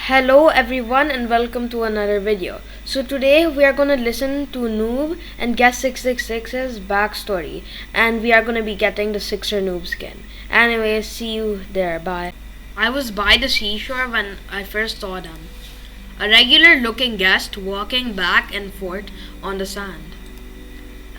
Hello everyone and welcome to another video. So today we are going to listen to Noob and Guest666's backstory, and we are going to be getting the SIXER Noob skin. Anyways, see you there, bye. I was by the seashore when I first saw them. A regular looking guest walking back and forth on the sand,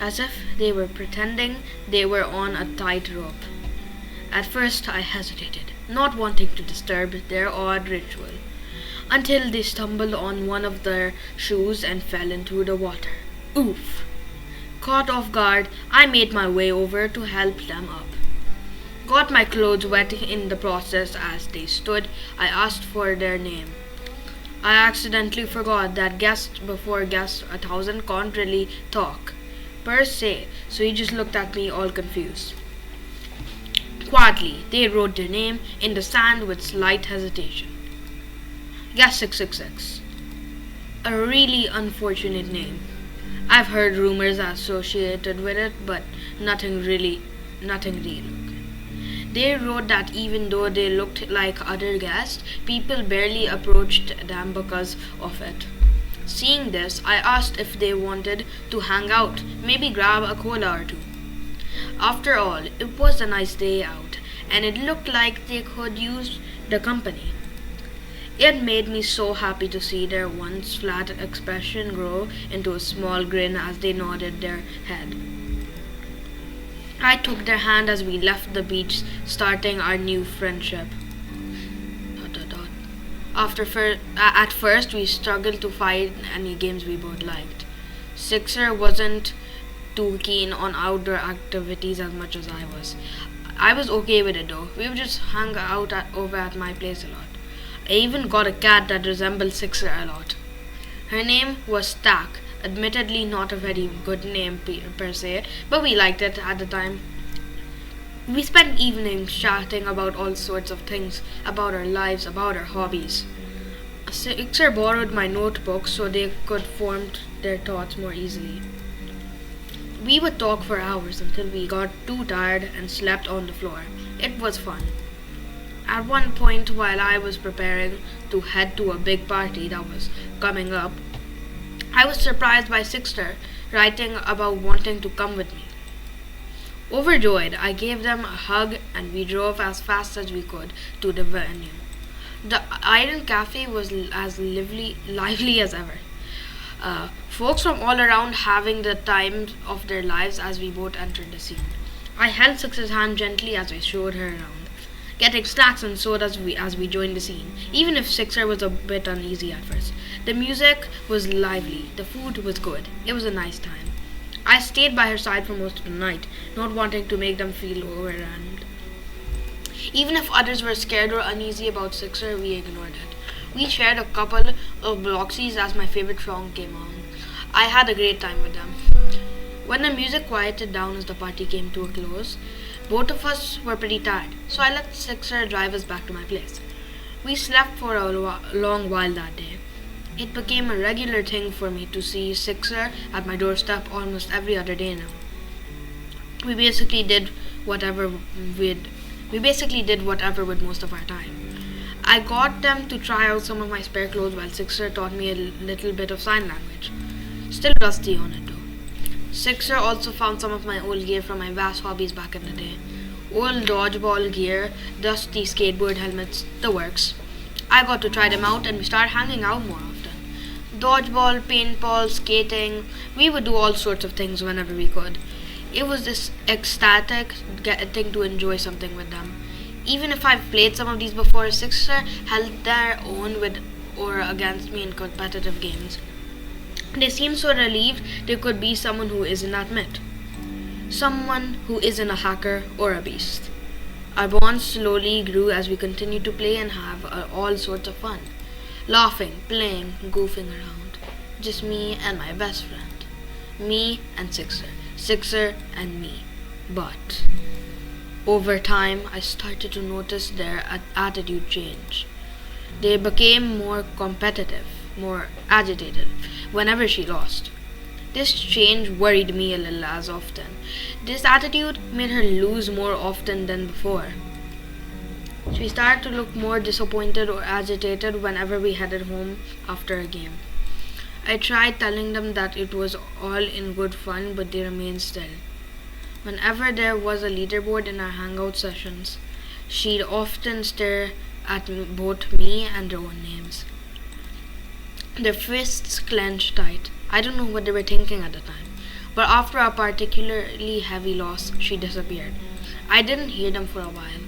as if they were pretending they were on a tightrope. At first I hesitated, not wanting to disturb their odd ritual, until they stumbled on one of their shoes and fell into the water. Oof! Caught off guard, I made my way over to help them up. Got my clothes wet in the process. As they stood, I asked for their name. I accidentally forgot that guest before guest 1000 can't really talk, per se, so he just looked at me all confused. Quietly, they wrote their name in the sand with slight hesitation. Guest666. A really unfortunate name. I've heard rumors associated with it, but nothing real. They wrote that even though they looked like other guests, people barely approached them because of it. Seeing this, I asked if they wanted to hang out, maybe grab a cola or two. After all, it was a nice day out, and it looked like they could use the company. It made me so happy to see their once flat expression grow into a small grin as they nodded their head. I took their hand as we left the beach, starting our new friendship. At first, we struggled to find any games we both liked. SIXER wasn't too keen on outdoor activities as much as I was. I was okay with it though. We would just hang out over at my place a lot. I even got a cat that resembled SIXER a lot. Her name was Stack. Admittedly not a very good name per se, but we liked it at the time. We spent evenings chatting about all sorts of things, about our lives, about our hobbies. SIXER borrowed my notebook so they could form their thoughts more easily. We would talk for hours until we got too tired and slept on the floor. It was fun. At one point, while I was preparing to head to a big party that was coming up, I was surprised by SIXER writing about wanting to come with me. Overjoyed, I gave them a hug and we drove as fast as we could to the venue. The Iron Cafe was as lively as ever. Folks from all around having the time of their lives as we both entered the scene. I held SIXER's hand gently as I showed her around, getting snacks and sodas as we joined the scene, even if SIXER was a bit uneasy at first. The music was lively, the food was good, it was a nice time. I stayed by her side for most of the night, not wanting to make them feel overwhelmed. Even if others were scared or uneasy about SIXER, we ignored it. We shared a couple of Bloxies as my favorite song came on. I had a great time with them. When the music quieted down as the party came to a close, both of us were pretty tired, so I let SIXER drive us back to my place. We slept for a long while that day. It became a regular thing for me to see SIXER at my doorstep almost every other day now. We basically did whatever with most of our time. I got them to try out some of my spare clothes while SIXER taught me a little bit of sign language. Still rusty on it though. SIXER also found some of my old gear from my vast hobbies back in the day. Old dodgeball gear, dusty skateboard helmets, the works. I got to try them out and we started hanging out more often. Dodgeball, paintball, skating, we would do all sorts of things whenever we could. It was this ecstatic getting to enjoy something with them. Even if I've played some of these before, SIXER held their own with or against me in competitive games. They seemed so relieved they could be someone who isn't admit. Someone who isn't a hacker or a beast. Our bond slowly grew as we continued to play and have all sorts of fun. Laughing, playing, goofing around. Just me and my best friend. Me and SIXER. SIXER and me. But over time, I started to notice their attitude change. They became more competitive, more agitated whenever she lost. This change worried me a little as often. This attitude made her lose more often than before. She started to look more disappointed or agitated whenever we headed home after a game. I tried telling them that it was all in good fun, but they remained still. Whenever there was a leaderboard in our hangout sessions, she'd often stare at both me and their own names. Their fists clenched tight. I don't know what they were thinking at the time. But after a particularly heavy loss, she disappeared. I didn't hear them for a while.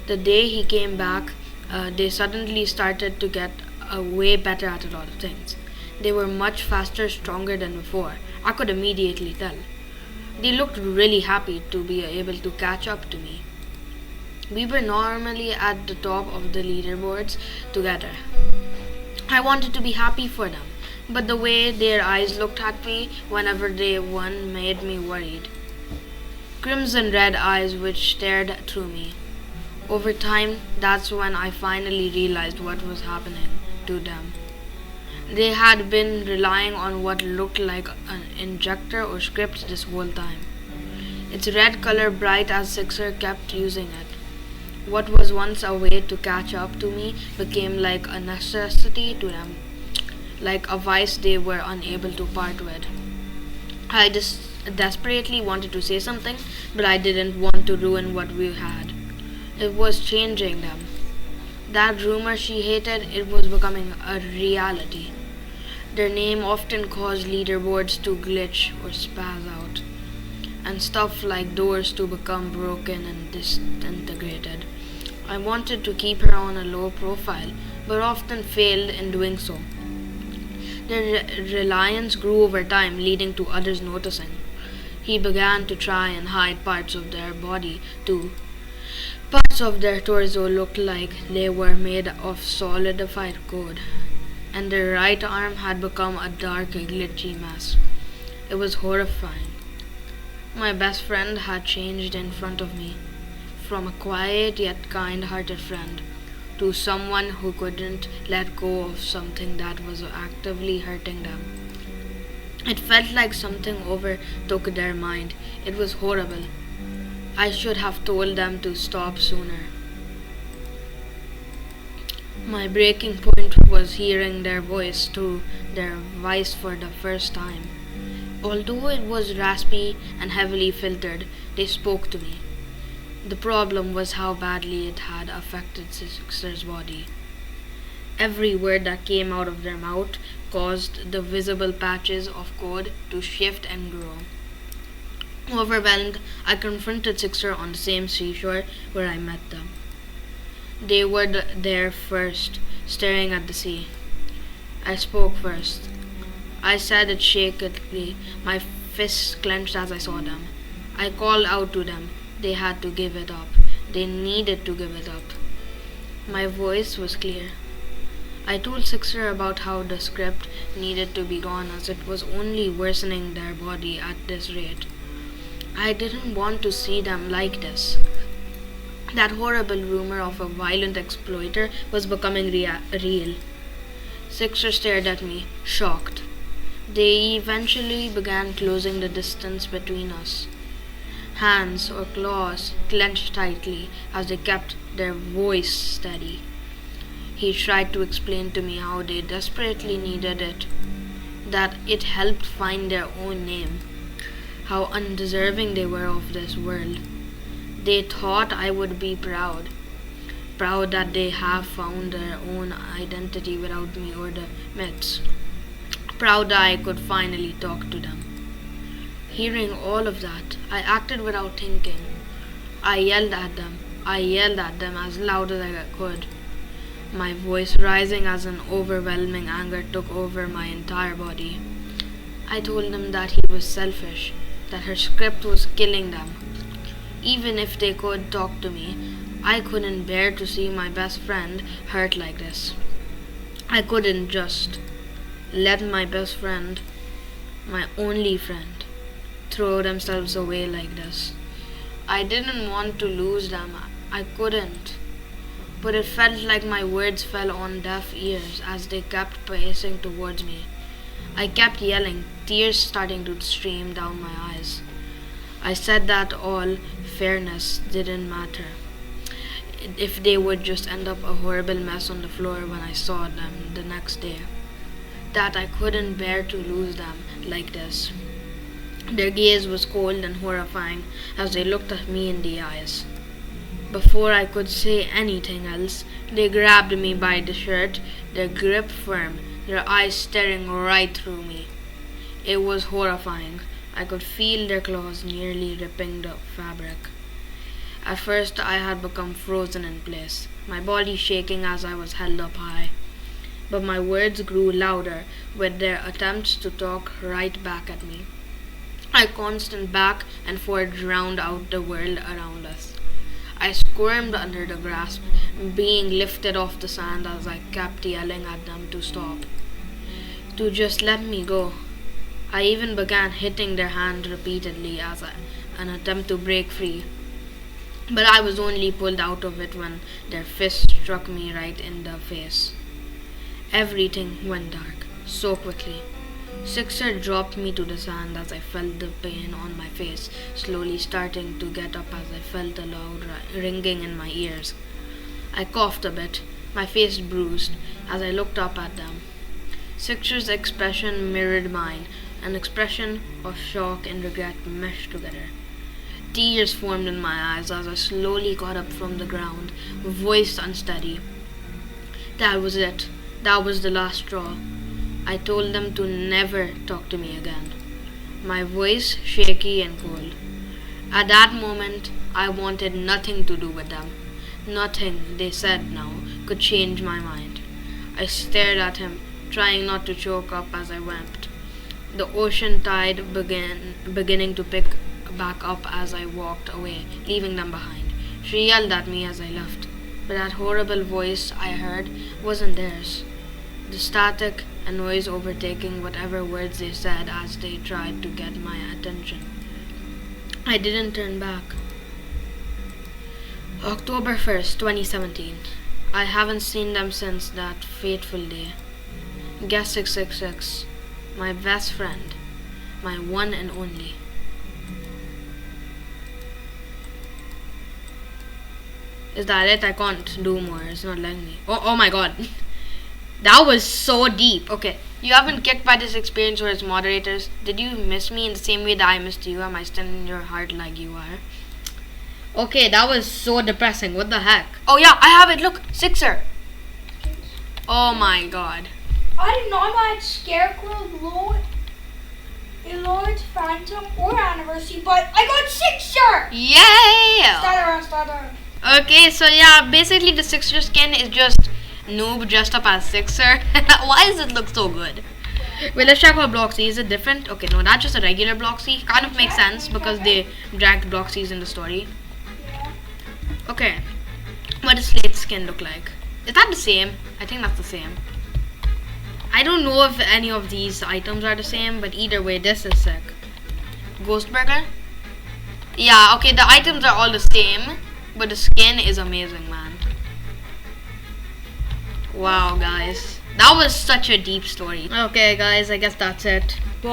The day he came back, they suddenly started to get way better at a lot of things. They were much faster, stronger than before. I could immediately tell. They looked really happy to be able to catch up to me. We were normally at the top of the leaderboards together. I wanted to be happy for them, but the way their eyes looked at me whenever they won made me worried. Crimson red eyes which stared through me. Over time, that's when I finally realized what was happening to them. They had been relying on what looked like an injector or script this whole time. Its red color, bright as SIXER, kept using it. What was once a way to catch up to me became like a necessity to them, like a vice they were unable to part with. I just desperately wanted to say something, but I didn't want to ruin what we had. It was changing them. That rumor she hated, it was becoming a reality. Their name often caused leaderboards to glitch or spaz out, and stuff like doors to become broken and disintegrated. I wanted to keep her on a low profile, but often failed in doing so. Their reliance grew over time, leading to others noticing. He began to try and hide parts of their body too. Parts of their torso looked like they were made of solidified code, and their right arm had become a dark, glitchy mess. It was horrifying. My best friend had changed in front of me, from a quiet yet kind-hearted friend to someone who couldn't let go of something that was actively hurting them. It felt like something overtook their mind. It was horrible. I should have told them to stop sooner. My breaking point was hearing their voice through their voice for the first time. Although it was raspy and heavily filtered, they spoke to me. The problem was how badly it had affected SIXER's body. Every word that came out of their mouth caused the visible patches of code to shift and grow. Overwhelmed, I confronted SIXER on the same seashore where I met them. They were there first, staring at the sea. I spoke first. I said it shakily, my fists clenched as I saw them. I called out to them. They had to give it up. They needed to give it up. My voice was clear. I told SIXER about how the script needed to be gone as it was only worsening their body at this rate. I didn't want to see them like this. That horrible rumor of a violent exploiter was becoming real. SIXER stared at me, shocked. They eventually began closing the distance between us. Hands or claws clenched tightly as they kept their voice steady. He tried to explain to me how they desperately needed it, that it helped find their own name, how undeserving they were of this world. They thought I would be proud that they have found their own identity without me or the myths, proud that I could finally talk to them. Hearing all of that, I acted without thinking. I yelled at them. I yelled at them as loud as I could, my voice rising as an overwhelming anger took over my entire body. I told them that he was selfish, that her script was killing them. Even if they could talk to me, I couldn't bear to see my best friend hurt like this. I couldn't just let my best friend, my only friend, throw themselves away like this. I didn't want to lose them. I couldn't. But it felt like my words fell on deaf ears as they kept pacing towards me. I kept yelling, tears starting to stream down my eyes. I said that all fairness didn't matter. if they would just end up a horrible mess on the floor when I saw them the next day. That I couldn't bear to lose them like this. Their gaze was cold and horrifying as they looked at me in the eyes. Before I could say anything else, they grabbed me by the shirt, their grip firm, their eyes staring right through me. It was horrifying. I could feel their claws nearly ripping the fabric. At first I had become frozen in place, my body shaking as I was held up high. But my words grew louder with their attempts to talk right back at me. I constant back and forth drowned out the world around us. I squirmed under the grasp, being lifted off the sand as I kept yelling at them to stop, to just let me go. I even began hitting their hand repeatedly as an attempt to break free. But I was only pulled out of it when their fist struck me right in the face. Everything went dark so quickly. SIXER dropped me to the sand as I felt the pain on my face, slowly starting to get up as I felt a loud ringing in my ears. I coughed a bit, my face bruised, as I looked up at them. SIXER's expression mirrored mine, an expression of shock and regret meshed together. Tears formed in my eyes as I slowly got up from the ground, voice unsteady. That was it. That was the last straw. I told them to never talk to me again, my voice shaky and cold. At that moment, I wanted nothing to do with them. Nothing, they said now, could change my mind. I stared at him, trying not to choke up as I wept. The ocean tide beginning to pick back up as I walked away, leaving them behind. She yelled at me as I left, but that horrible voice I heard wasn't theirs. The static and noise overtaking whatever words they said as they tried to get my attention. I didn't turn back. October 1st, 2017. I haven't seen them since that fateful day. Guest666, my best friend, my one and only. Is that it? I can't do more. It's not letting me. Oh my god. That was so deep. Okay. You have been kicked by this experience or its moderators. Did you miss me in the same way that I missed you? Am I still in your heart like you are? Okay, that was so depressing. What the heck? Oh yeah, I have it. Look, SIXER. Oh my god. I did not buy Scarecrow, Lord, Phantom, or Anniversary, but I got SIXER! Yeah! Start around. Okay, so yeah, basically the SIXER skin is just Noob dressed up as SIXER. Why does it look so good? Wait, let's check out Bloxy. Is it different? Okay, no, that's just a regular Bloxy. Kind of makes sense because they dragged Bloxies in the story. Yeah. Okay, what does Slate's skin look like? Is that the same? I think that's the same. I don't know if any of these items are the same, but either way, this is sick. Ghost Burger? Yeah, okay, the items are all the same, but the skin is amazing, man. Wow, guys. That was such a deep story. Okay, guys, I guess that's it. Bye.